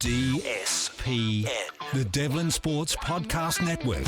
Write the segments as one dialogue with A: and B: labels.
A: DSPN, the Devlin Sports Podcast Network.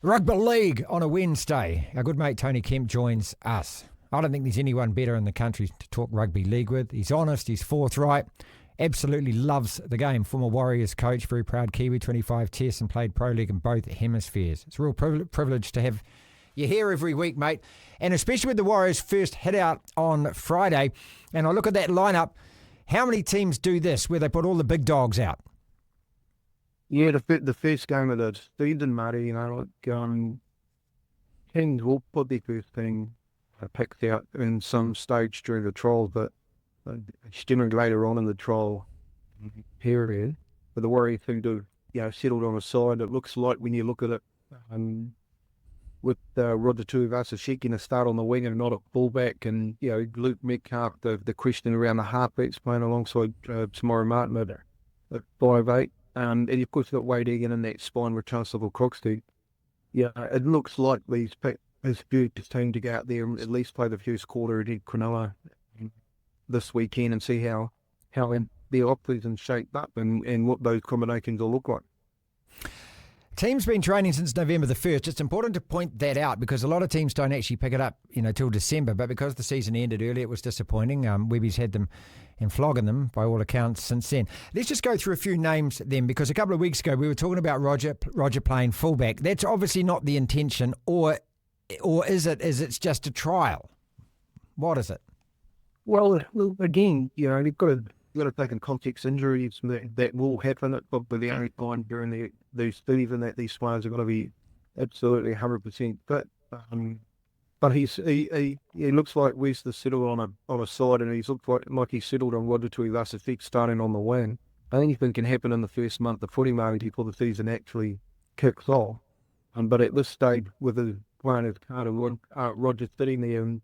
B: Rugby League on a Wednesday. Our good mate Tony Kemp joins us. I don't think there's anyone better in the country to talk rugby league with. He's honest, he's forthright, absolutely loves the game. Former Warriors coach, very proud Kiwi, 25 tests and played pro league in both hemispheres. It's a real privilege to have you here every week, mate, and especially with the Warriors' first hit out on Friday. And I look at that lineup. How many teams do this where they put all the big dogs out?
C: Yeah, the first game of the season, Marty, teams will put their first team picked out in some stage during the trial, but generally later on in the trial period. But the Warriors seem to, settled on a side. It looks like when you look at it, with Roger Tuivasa-Sheck to start on the wing and not at fullback, and Luke Metcalf, the question around the halfbacks playing alongside Samori Martin at 5'8", and you've got Wade Egan in that spine with Chancellor Croxty. Yeah, it looks like these team to go out there and at least play the first quarter against Cronulla this weekend and see how their off-season shaped up and what those combinations will look like.
B: Team's been training since November the 1st. It's important to point that out because a lot of teams don't actually pick it up, till December. But because the season ended early, it was disappointing. Webby's had them and flogging them by all accounts since then. Let's just go through a few names then, because a couple of weeks ago we were talking about Roger playing fullback. That's obviously not the intention, or is it? Is it's just a trial? What is it?
C: Well, again, you've got to take in context injuries that will happen. It's probably the only time during these season that these players are going to be absolutely 100% fit. But he looks like Wes to settle on a side, and he's looked like he settled on Roger Tuivasa-Sheck starting on the wing. Anything can happen in the first month of footy, maybe before the season actually kicks off. But at this stage, with his playing his card and Roger sitting there in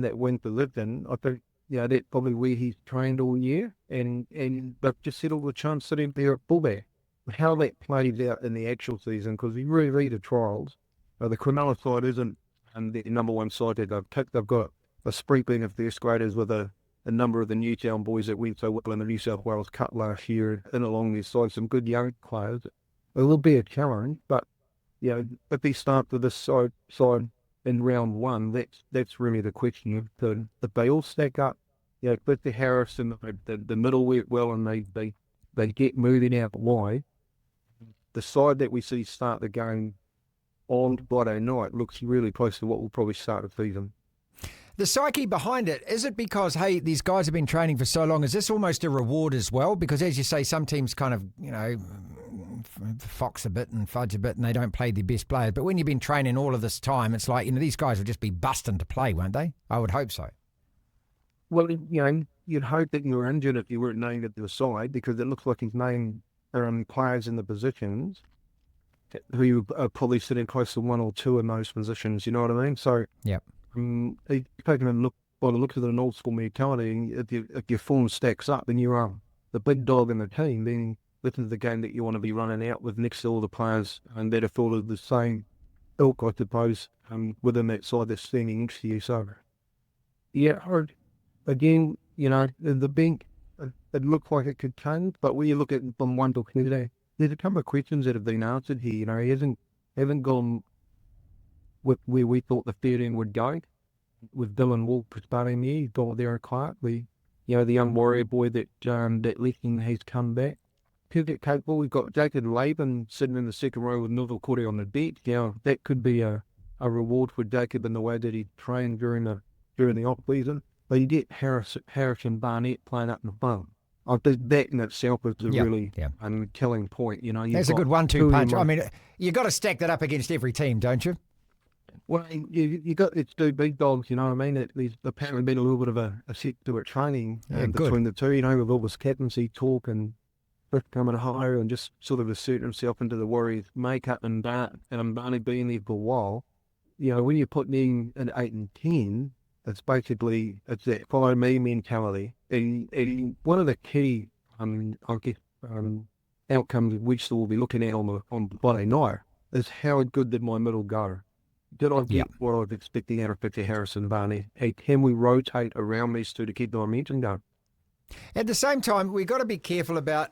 C: that wing to live in, I think that's probably where he's trained all year, and they've just settled the chance sitting there at fullback. How that plays out in the actual season, because if you really read the trials, the Cronulla side isn't the number one side that they've picked. They've got a sprinkling of first graders with a number of the Newtown boys that went so well in the New South Wales Cup last year and along their side, some good young players. It will be a challenge, but if they start with this side in round one, that's really the question. If they all stack up, with the Harris and the middle work well, and they get moving out wide, the side that we see start the game on Friday night looks really close to what will probably start the season.
B: The psyche behind it, is it because, hey, these guys have been training for so long? Is this almost a reward as well? Because as you say, some teams kind of, fox a bit and fudge a bit and they don't play their best players. But when you've been training all of this time, it's like, these guys will just be busting to play, won't they? I would hope so.
C: Well, you'd hope that you were injured if you weren't named at the side, because it looks like he's named players in the positions who are probably sitting close to one or two in those positions, you know what I mean? So,
B: yeah.
C: He's taking a look, by the looks of an old school mentality, if your form stacks up and you are the big dog in the team, then this is the game that you want to be running out with next to all the players and that are sort of the same ilk, I suppose, within that side that's standing next to you. So, again, the bank, it looked like it could change, but when you look at it from 1 to 2, there's a couple of questions that have been answered here. He hasn't gone with where we thought the 13 would go, with Dylan Wolf starting there. He's got there quietly. The young Warrior boy that left him has come back. Pivot capable. We've got Jacob Laban sitting in the second row with Neville Corey on the bench. That could be a reward for Jacob in the way that he trained during the off season. But you get Harrison Barnett playing up in the front. I think that in itself is a really telling point.
B: That's a good 1-2 punch. I mean, you got to stack that up against every team, don't you?
C: Well, you got it's two big dogs. You know what I mean? There's apparently been a little bit of a set to it training between the two. With all this captaincy talk and coming higher and just sort of asserting himself into the Warriors' makeup and Barney being there for a while. When you're putting in an 8 and 10. It's that follow me mentality. And one of the key, outcomes which we'll be looking at on Friday night is how good did my middle go? Did I get what I was expecting out of Victor Harrison Barney? Hey, can we rotate around these two to keep the momentum going?
B: At the same time, we've got to be careful about,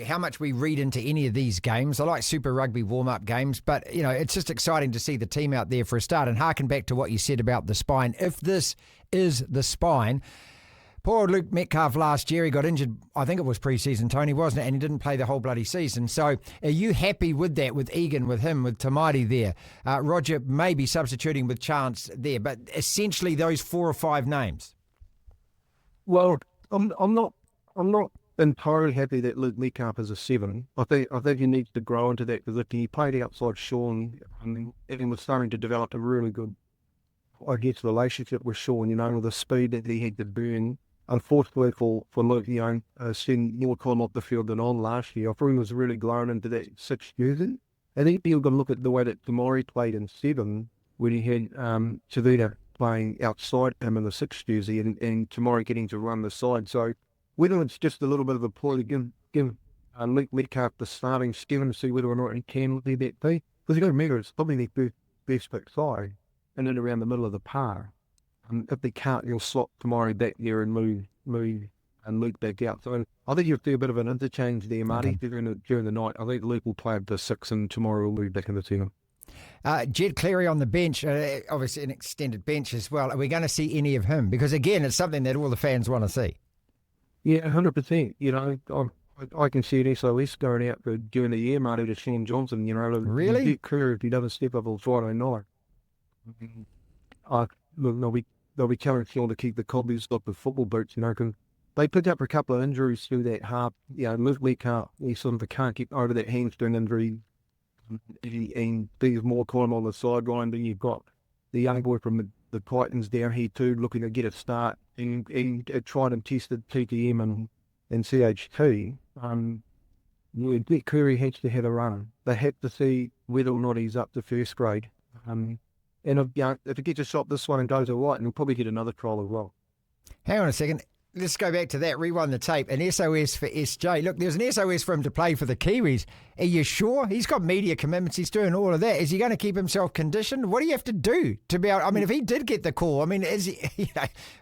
B: how much we read into any of these games. I like Super Rugby warm-up games, but, it's just exciting to see the team out there for a start. And harken back to what you said about the spine. If this is the spine, poor old Luke Metcalf last year, he got injured, I think it was pre-season, Tony, wasn't it? And he didn't play the whole bloody season. So are you happy with that, with Egan, with him, with Tamati there? Roger maybe substituting with Chance there, but essentially those 4 or 5 names.
C: Well, I'm not entirely happy that Luke Metcalf is a 7. I think he needs to grow into that because if he played outside Shaun, and was starting to develop a really good, relationship with Shaun, with the speed that he had to burn. Unfortunately for Luke, seeing more time off the field than on last year, I thought he was really growing into that 6 jersey. I think you've got to look at the way that Tamari played in 7 when he had Tavita playing outside him in the 6 jersey and Tamari getting to run the side. So whether it's just a little bit of a ploy to give Luke Metcalf the starting 7 to see whether or not he can lead that team. Because you've got to remember, it's probably their best pick side and then around the middle of the par. If they can't, you'll slot Tamari back there and move and Luke back out. So I think you'll do a bit of an interchange there, Marty, during the night. I think Luke will play up to 6 and tomorrow will move back in the team.
B: Jett Cleary on the bench, obviously an extended bench as well. Are we going to see any of him? Because again, it's something that all the fans want to see.
C: Yeah, 100%. I can see an SOS going out during the year, Marty, to Shaun Johnson.
B: Really?
C: Jett Cleary, if he doesn't step up on Friday night. Look, they'll be telling Shaun to keep the cobbies off the football boots, because they picked up a couple of injuries through that half. Luke Metcalf, he sort of can't get over that hamstring injury. And there's more time on the sideline. Then you've got the young boy from the Titans down here too, looking to get a start and tried and tested TTM and CHT. Jett Cleary has to have a run. They have to see whether or not he's up to first grade. And if he gets a shot this one and goes all right, and he'll probably get another trial as well.
B: Hang on a second. Let's go back to that. Rewind the tape. An SOS for SJ. Look, there's an SOS for him to play for the Kiwis. Are you sure? He's got media commitments. He's doing all of that. Is he going to keep himself conditioned? What do you have to do to be able... if he did get the call, is he...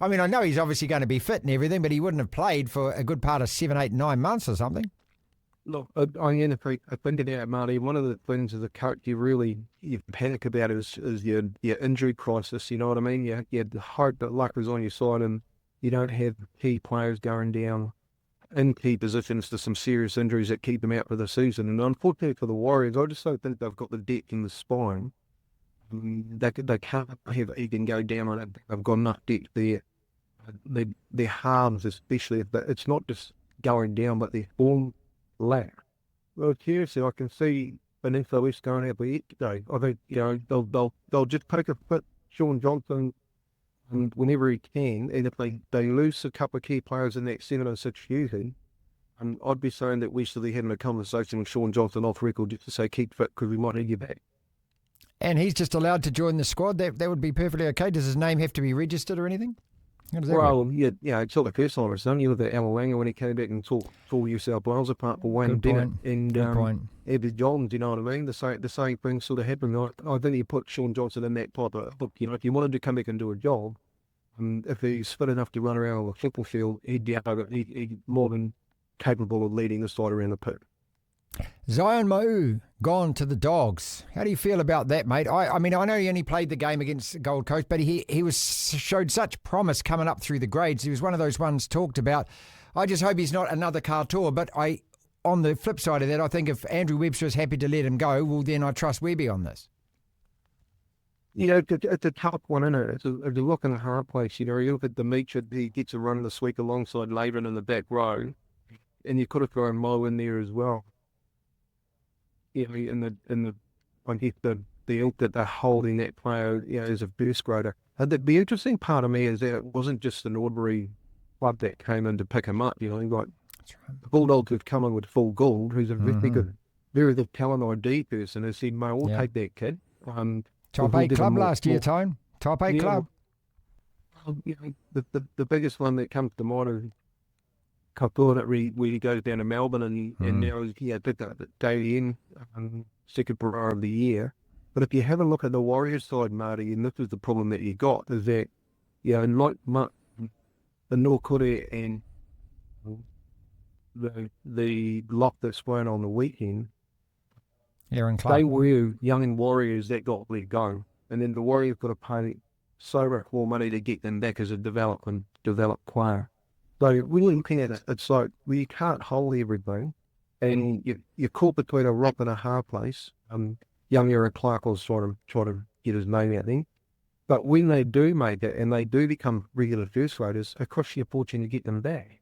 B: I know he's obviously going to be fit and everything, but he wouldn't have played for a good part of 7, 8, 9 months or something.
C: Look, I think it out, Marty. One of the things as a coach you panic about is your injury crisis. You know what I mean? You hope that luck is on your side and you don't have key players going down in key positions to some serious injuries that keep them out for the season. And unfortunately for the Warriors, I just don't think they've got the depth in the spine. They can't have Egan go down. I don't think they've got enough depth there. Their halves, especially, it's not just going down, but their form lack. Well, seriously, I can see an SOS going out by it today. I think they'll just take a fit Shaun Johnson and whenever he can, and if they lose a couple of key players in that 7 and 6 season, I'd be saying that we should be having a conversation with Shaun Johnson off record just to say keep fit because we might need you back.
B: And he's just allowed to join the squad. That would be perfectly okay. Does his name have to be registered or anything? How does that work?
C: It's all the first time it's done. You look at Alawanga when he came back and tore New South Wales apart for Wayne Bennett and Abby Johns, you know what I mean? The same thing sort of happened. I think he put Shaun Johnson in that type of, look, if you wanted to come back and do a job, if he's fit enough to run around on the football field, he'd more than capable of leading the side around the pit.
B: Zion Ma'u gone to the Dogs. How do you feel about that, mate? I know he only played the game against Gold Coast, but he showed such promise coming up through the grades. He was one of those ones talked about. I just hope he's not another Katoa, but on the flip side of that, I think if Andrew Webster is happy to let him go, well, then I trust Webby on this.
C: It's a tough one, isn't it? It's a look in a hard place. You look at Demetrius, he gets a run this week alongside Laban in the back row, and you could have thrown Mo in there as well. I guess the ilk that they're holding that player, as a first grader. The interesting part of me is that it wasn't just an ordinary club that came in to pick him up. That's right. The Bulldogs have come in with Full Gould, who's a very good talent ID person, and said, "Mate, we'll take that kid."
B: Top 8 club last year, Tone. Top 8 club.
C: The biggest one that comes to mind is Katoa, where he goes down to Melbourne and now he's picked up at Daily Inn, second Barra of the year. But if you have a look at the Warriors side, Marty, and this is the problem that you got, is that, like the North Korea and the lot that's won on the weekend,
B: Aaron Clark.
C: they were young Warriors that got let go. And then the Warriors got to pay so much more money to get them back as a developed player. So when you're looking at it, it's like, well, you can't hold everything. And you're caught between a rock and a hard place. Young Aaron Clark was trying to get his name out there. But when they do make it and they do become regular first graders, it costs you a fortune to get them back.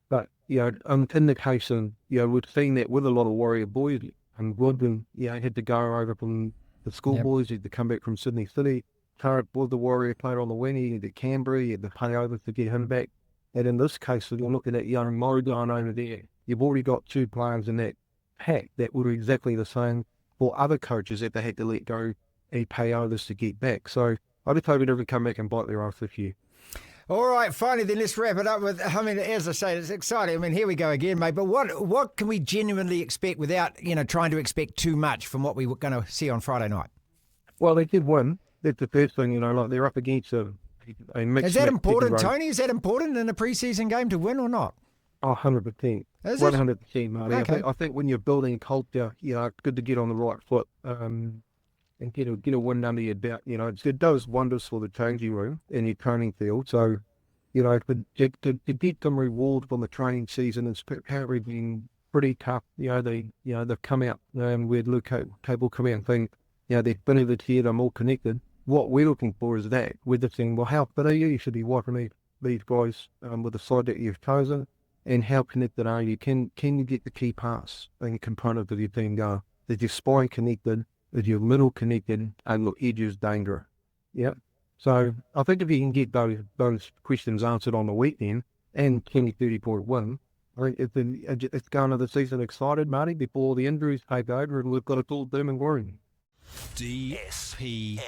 C: But, in the case of, we've seen that with a lot of Warrior boys, and Woodman, had to go over from the schoolboys, he had to come back from Sydney City. Current was the Warrior player on the wing, he had to Canberra, he had to pay over to get him back. And in this case, if you're looking at young Morgan over there, you've already got two players in that pack that were exactly the same for other coaches that they had to let go and pay others to get back. So I just hope it never come back and bite their ass this year.
B: All right, finally, then let's wrap it up with, as I say, it's exciting. Here we go again, mate. But what can we genuinely expect without, trying to expect too much from what we were going to see on Friday night?
C: Well, they did win. That's the first thing, like they're up against a mixed.
B: Is that important, Tony? Is that important in a preseason game to win or not?
C: Oh, 100%. 100%, Marty.
B: Okay.
C: I think when you're building culture, it's good to get on the right foot and get a win under your belt. It does wonders for the changing room and your training field. So, to get some reward from the training season, it's apparently been pretty tough. They've come out, where Luke Cable come out and think, they're fit of the tier, they're more connected. What we're looking for is that. We're just saying, well, how fit are you? You should be wiping these guys with the side that you've chosen. And how connected are you? Can you get the key pass and component of your team going? Is your spine connected? Is your middle connected? And your edges dangerous? Yeah. So I think if you can get those questions answered on the weekend and 20-30 point win, I think it's going to the season excited, Marty, before the injuries take over and we've got it all doom and gloom.
A: DSPN.